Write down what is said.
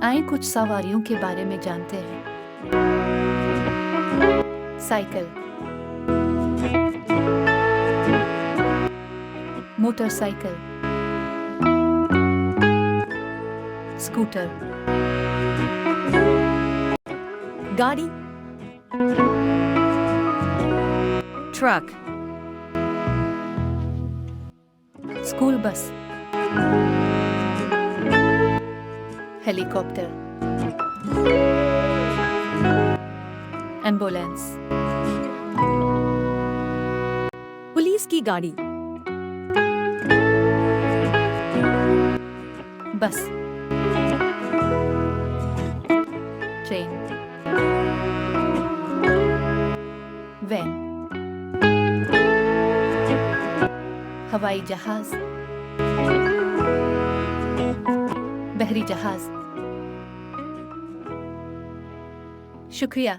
आइए कुछ सवारियों के बारे में जानते हैं। साइकिल, मोटरसाइकिल, स्कूटर, गाड़ी, truck, school bus, helicopter, ambulance, police की गाड़ी, बस, ट्रेन, वैन, हवाई जहाज, बहरी जहाज। शुक्रिया।